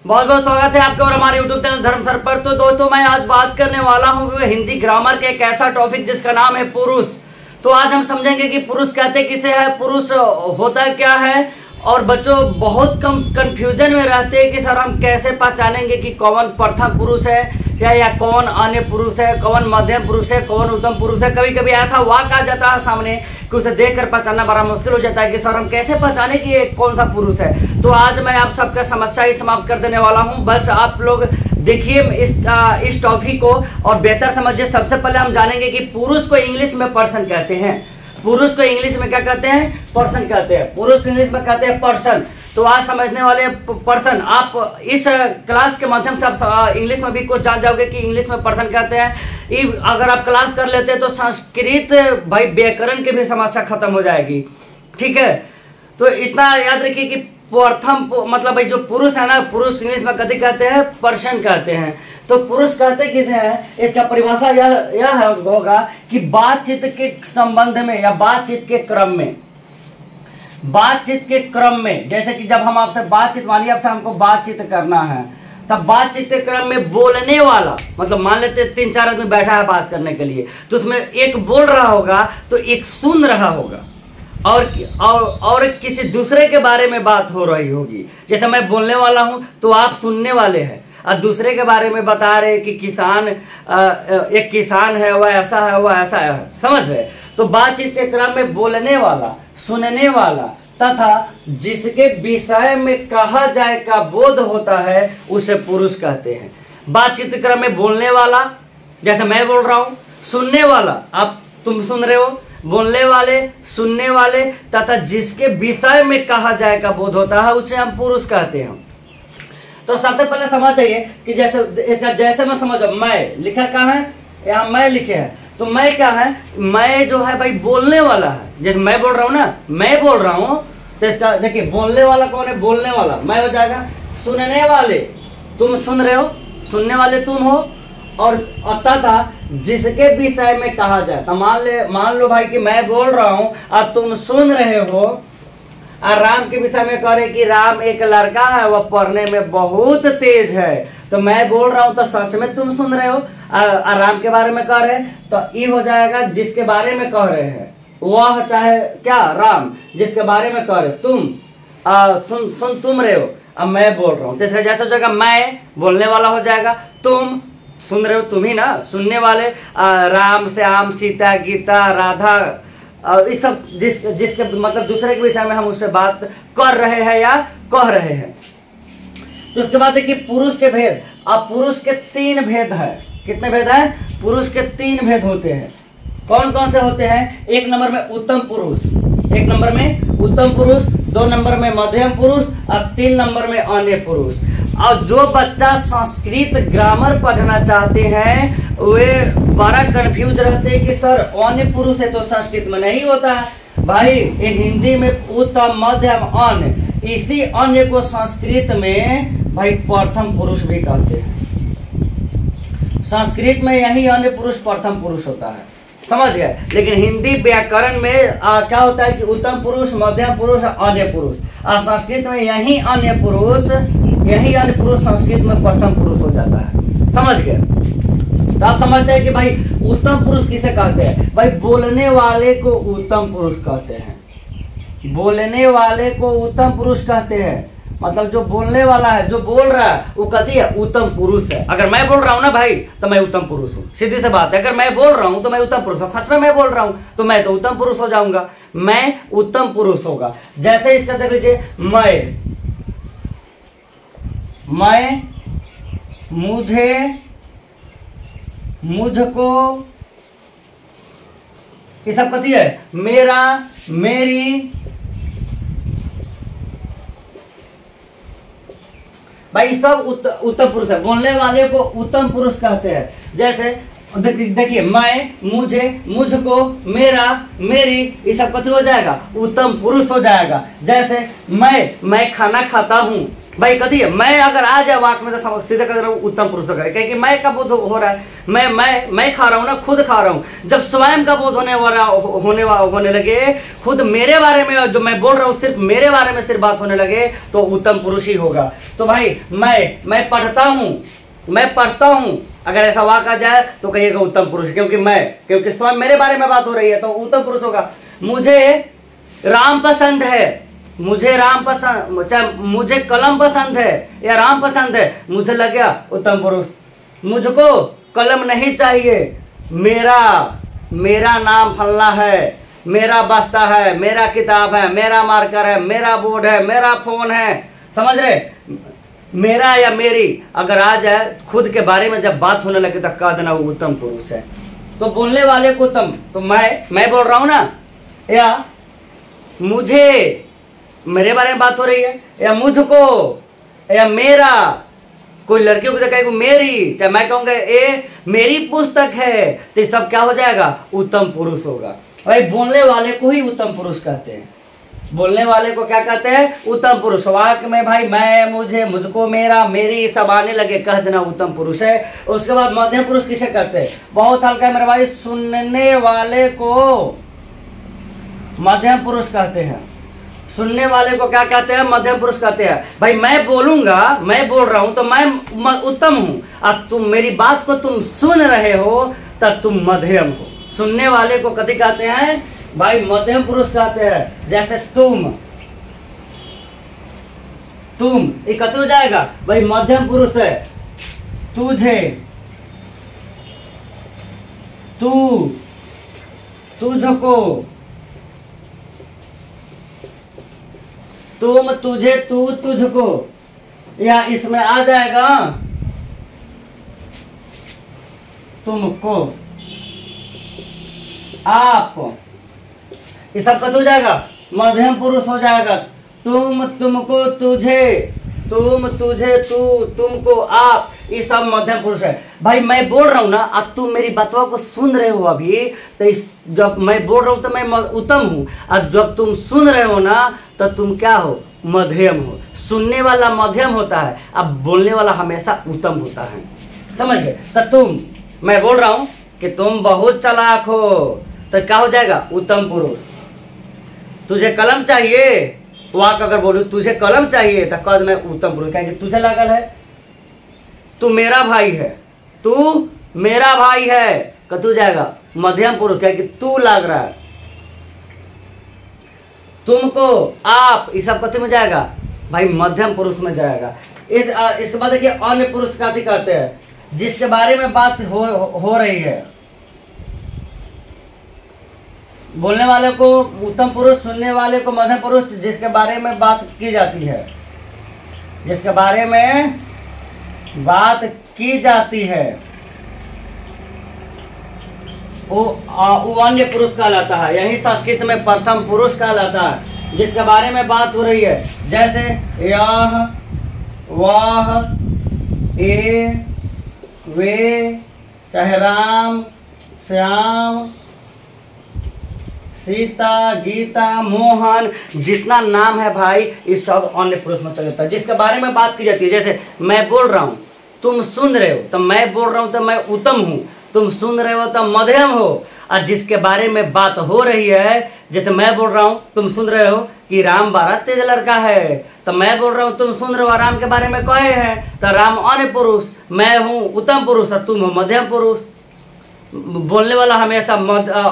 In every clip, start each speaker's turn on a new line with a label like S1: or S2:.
S1: बहुत बहुत स्वागत है आपका और हमारे YouTube चैनल धर्म सर पर। तो दोस्तों मैं आज बात करने वाला हूँ हिंदी ग्रामर के एक ऐसा टॉपिक जिसका नाम है पुरुष। तो आज हम समझेंगे कि पुरुष कहते किसे है, पुरुष होता क्या है। और बच्चों बहुत कम कंफ्यूजन में रहते हैं कि सर हम कैसे पहचानेंगे कि कौन प्रथम पुरुष है या कौन अन्य पुरुष है, कौन मध्यम पुरुष है, कौन उत्तम पुरुष है। कभी कभी ऐसा वाक्य आ जाता है सामने कि उसे देखकर पहचानना बड़ा मुश्किल हो जाता है कि सर हम कैसे पहचाने कि ये कौन सा पुरुष है। तो आज मैं आप सबका समस्या ही समाप्त कर देने वाला हूँ। बस आप लोग देखिए इस टॉपिक को और बेहतर समझिए। सबसे पहले हम जानेंगे कि पुरुष को इंग्लिश में पर्सन कहते हैं। पुरुष को इंग्लिश में क्या कहते हैं? पर्सन कहते हैं। पुरुष इंग्लिश में कहते हैं पर्सन। तो आज समझने वाले पर्सन, आप इस क्लास के माध्यम से आप इंग्लिश में भी कुछ जान जाओगे कि इंग्लिश में पर्सन कहते हैं। अगर आप क्लास कर लेते हैं तो संस्कृत भाई व्याकरण की भी समस्या खत्म हो जाएगी। ठीक है, तो इतना याद रखिए कि प्रथम मतलब भाई जो पुरुष है ना, पुरुष इंग्लिश में कभी कहते हैं पर्सन कहते हैं। तो पुरुष कहते किसे हैं, इसका परिभाषा यह होगा कि बातचीत के संबंध में या बातचीत के क्रम में, जैसे कि जब हम आपसे बातचीत, मानिए आपसे हमको बातचीत करना है, तब बातचीत के क्रम में बोलने वाला, मतलब मान लेते 3-4 आदमी बैठा है बात करने के लिए, तो उसमें एक बोल रहा होगा तो एक सुन रहा होगा और किसी दूसरे के बारे में बात हो रही होगी। जैसे मैं बोलने वाला हूं तो आप सुनने वाले हैं और दूसरे के बारे में बता रहे कि किसान, एक किसान है, वह ऐसा है, वह ऐसा है, समझ रहे। तो बातचीत के क्रम में बोलने वाला, सुनने वाला तथा जिसके विषय में कहा जाए का बोध होता है उसे पुरुष कहते हैं। बातचीत के क्रम में बोलने वाला, जैसे मैं बोल रहा हूं, सुनने वाला, आप तुम सुन रहे हो, बोलने वाले, सुनने वाले तथा जिसके विषय में कहा जाए का बोध होता है उसे हम पुरुष कहते हैं। तो सबसे पहले समझ जाइए कि जैसे मैं समझो, मैं लिखा कहाँ है, यहाँ मैं लिखे हैं। तो मैं क्या है, मैं जो है भाई बोलने वाला है। जैसे मैं बोल रहा हूँ ना, मैं बोल रहा हूँ, तो इसका देखिए बोलने वाला कौन है, बोलने वाला मैं हो जाएगा। सुनने वाले, तुम सुन रहे हो, सुनने वाले तुम हो। और तथा जिसके विषय में कहा जाए, तो मान लो भाई कि मैं बोल रहा हूं और तुम सुन रहे हो और राम के विषय में कह रहे कि राम एक लड़का है, वह पढ़ने में बहुत तेज है। तो मैं बोल रहा हूं तो सच में तुम सुन रहे हो और राम के बारे में कह रहे हैं, तो ये हो जाएगा जिसके बारे में कह रहे हैं वह, चाहे क्या, राम, जिसके बारे में कह रहे तुम सुन तुम रहे हो। अब मैं बोल रहा हूं तो इसका जैसा हो जाएगा, मैं बोलने वाला हो जाएगा, तुम सुन रहे हो, तुम ही ना, सुनने वाले, राम, श्याम, सीता, गीता, राधा, इस सब जिसके मतलब दूसरे के विषय में हम उससे बात कर रहे हैं या कह रहे हैं। तो उसके बाद देखिए पुरुष के भेद। अब पुरुष के 3 भेद है। कितने भेद है? पुरुष के 3 भेद होते हैं। कौन कौन से होते हैं? 1 नंबर में उत्तम पुरुष, 1 नंबर में उत्तम पुरुष, 2 नंबर में मध्यम पुरुष और 3 नंबर में अन्य पुरुष। और जो बच्चा संस्कृत ग्रामर पढ़ना चाहते हैं वे बड़ा कंफ्यूज रहते हैं कि सर अन्य पुरुष है तो संस्कृत में नहीं होता है। भाई ये हिंदी में उत्तम, मध्यम, अन्य, इसी अन्य को संस्कृत में भाई प्रथम पुरुष भी कहते हैं। संस्कृत में यही अन्य पुरुष प्रथम पुरुष होता है, समझ गए। लेकिन हिंदी व्याकरण में क्या होता है कि उत्तम पुरुष, मध्यम पुरुष, अन्य पुरुष। और संस्कृत में यही अन्य पुरुष संस्कृत में प्रथम पुरुष हो जाता है, समझ गए। तो आप समझते हैं कि भाई उत्तम पुरुष किसे कहते हैं? भाई बोलने वाले को उत्तम पुरुष कहते हैं। बोलने वाले को उत्तम पुरुष कहते हैं, मतलब जो बोलने वाला है, जो बोल रहा है, वो कहती है उत्तम पुरुष है। अगर मैं बोल रहा हूं ना भाई तो मैं उत्तम पुरुष हूं, सीधी सी बात है। अगर मैं बोल रहा हूं तो मैं उत्तम पुरुष हूं, सच में मैं बोल रहा हूं तो मैं तो उत्तम पुरुष हो जाऊंगा, मैं उत्तम पुरुष होगा। जैसे इसका देख लीजिए, मैं, मुझे, मुझको, ये सब कहती है मेरा, मेरी। भाई सब उत्तम पुरुष है। बोलने वाले को उत्तम पुरुष कहते हैं। जैसे देखिए, मैं, मुझे, मुझको, मेरा, मेरी, ये सब कथी हो जाएगा? उत्तम पुरुष हो जाएगा। जैसे मैं खाना खाता हूं, भाई कथी है, मैं अगर आ जाए वाक में तो सीधे कर उत्तम पुरुष का है, क्योंकि मैं का बोध हो रहा है, मैं खा रहा हूँ ना, खुद खा रहा हूँ। जब स्वयं का बोध होने लगे, खुद मेरे बारे में जो मैं बोल रहा हूँ सिर्फ मेरे बारे में सिर्फ बात होने लगे, तो उत्तम पुरुष ही होगा। तो भाई मैं पढ़ता हूँ, अगर ऐसा वाक आ जाए तो कहिएगा उत्तम पुरुष, क्योंकि स्वयं मेरे बारे में बात हो रही है तो उत्तम पुरुष होगा। मुझे राम पसंद है, मुझे कलम पसंद है या राम पसंद है, मुझे लग गया उत्तम पुरुष। मुझको कलम नहीं चाहिए, मेरा नाम फलना है, मेरा बस्ता है, मेरा किताब है, मेरा मार्कर है, मेरा बोर्ड है, मेरा फोन है, समझ रहे, मेरा या मेरी अगर आ जाए खुद के बारे में जब बात होने लगे तो कह देना वो उत्तम पुरुष है। तो बोलने वाले को उत्तम, तो मैं बोल रहा हूं ना, या मुझे मेरे बारे में बात हो रही है, या मुझको, या मेरा, कोई लड़कियों को कहेगा मेरी, चाहे मैं कहूंगा ये मेरी पुस्तक है, तो सब क्या हो जाएगा, उत्तम पुरुष होगा। भाई बोलने वाले को ही उत्तम पुरुष कहते हैं, बोलने वाले को क्या कहते हैं, उत्तम पुरुष। वाक्य में भाई मैं, मुझे, मुझको, मेरा, मेरी सब आने लगे, कह देना उत्तम पुरुष है। उसके बाद मध्यम पुरुष किसे कहते हैं, बहुत हल्का है मेरे भाई, सुनने वाले को मध्यम पुरुष कहते हैं। सुनने वाले को क्या कहते हैं, मध्यम पुरुष कहते हैं। भाई मैं बोलूंगा, मैं बोल रहा हूं तो मैं उत्तम हूं, अब तुम मेरी बात को तुम सुन रहे हो तब तुम मध्यम हो। सुनने वाले को कथी कहते हैं भाई, मध्यम पुरुष कहते हैं। जैसे तुम ये कथी हो जाएगा भाई, मध्यम पुरुष है। तुझे, तुझको, तुम, तुझे, तू, तुझको, या इसमें आ जाएगा तुमको, आप, ये सब कत हो जाएगा, मध्यम पुरुष हो जाएगा। तुम, तुमको, तुझे, तुम, तुझे, तू, तुमको, आप, ये सब मध्यम पुरुष है। भाई मैं बोल रहा हूं ना, अब तुम मेरी बातों को सुन रहे हो अभी, तो जब मैं बोल रहा हूं तो मैं उत्तम हूं, और जब तुम सुन रहे हो ना तो तुम क्या हो, मध्यम हो। सुनने वाला मध्यम होता है, अब बोलने वाला हमेशा उत्तम होता है, समझ गए। तो तुम, मैं बोल रहा हूं कि तुम बहुत चालाक हो, तो क्या हो जाएगा, उत्तम पुरुष। तुझे कलम चाहिए, वाक अगर बोलूं तुझे कलम चाहिए तो कद में उत्तम पुरुष, कहेंगे तुझे लागल है, तू मेरा भाई है, तू मेरा भाई है, कतू जाएगा मध्यम पुरुष, कहेंगे तू लाग रहा है। तुमको, आप, ये सब कथी में जाएगा भाई, मध्यम पुरुष में जाएगा। इसके बाद देखिए अन्य पुरुष कथी कहते हैं, जिसके बारे में बात हो रही है। बोलने वाले को उत्तम पुरुष, सुनने वाले को मध्यम पुरुष, जिसके बारे में बात की जाती है, जिसके बारे में बात की जाती है वो अन्य पुरुष कहलाता है। यही संस्कृत में प्रथम पुरुष कहलाता है, जिसके बारे में बात हो रही है। जैसे यह, वह, ये, वे, चाहे राम, श्याम, सीता, गीता, मोहन, जितना नाम है भाई ये सब अन्य पुरुष में चल जाता है, जिसके बारे में बात की जाती है। जैसे मैं बोल रहा हूँ, तुम सुन रहे हो, तो मैं बोल रहा हूँ तो मैं उत्तम हूँ, तुम सुन रहे हो तो मध्यम हो। और जिसके बारे में बात हो रही है, जैसे मैं बोल रहा हूँ, तुम सुन रहे हो कि राम बड़ा तेज लड़का है, तो मैं बोल रहा हूँ, तुम सुन रहे हो राम के बारे में कहे हैं, तो राम अन्य पुरुष, मैं हूँ उत्तम पुरुष और तुम हो मध्यम पुरुष। बोलने वाला हमेशा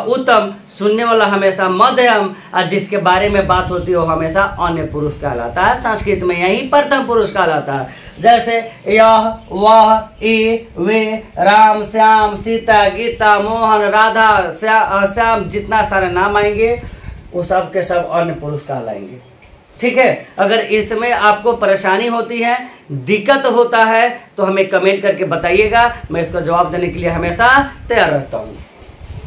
S1: उत्तम, सुनने वाला हमेशा मध्यम, और जिसके बारे में बात होती है वो हमेशा अन्य पुरुष कहलाता है। संस्कृत में यही प्रथम पुरुष कहलाता है। जैसे यह, वह, ये, वे, राम, श्याम, सीता, गीता, मोहन, राधा, श्याम, जितना सारे नाम आएंगे वो सब के सब अन्य पुरुष कहलाएंगे। ठीक है, अगर इसमें आपको परेशानी होती है, दिक्कत होता है, तो हमें कमेंट करके बताइएगा, मैं इसका जवाब देने के लिए हमेशा तैयार रहता हूँ।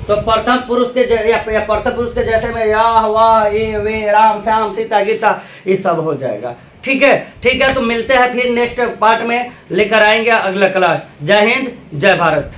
S1: तो प्रथम पुरुष के प्रथम पुरुष के जैसे में यह, वह, ये, वे, राम, श्याम, सीता, गीता, ये सब हो जाएगा। ठीक है, तो मिलते हैं फिर नेक्स्ट पार्ट में, लेकर आएंगे अगला क्लास। जय हिंद, जय भारत।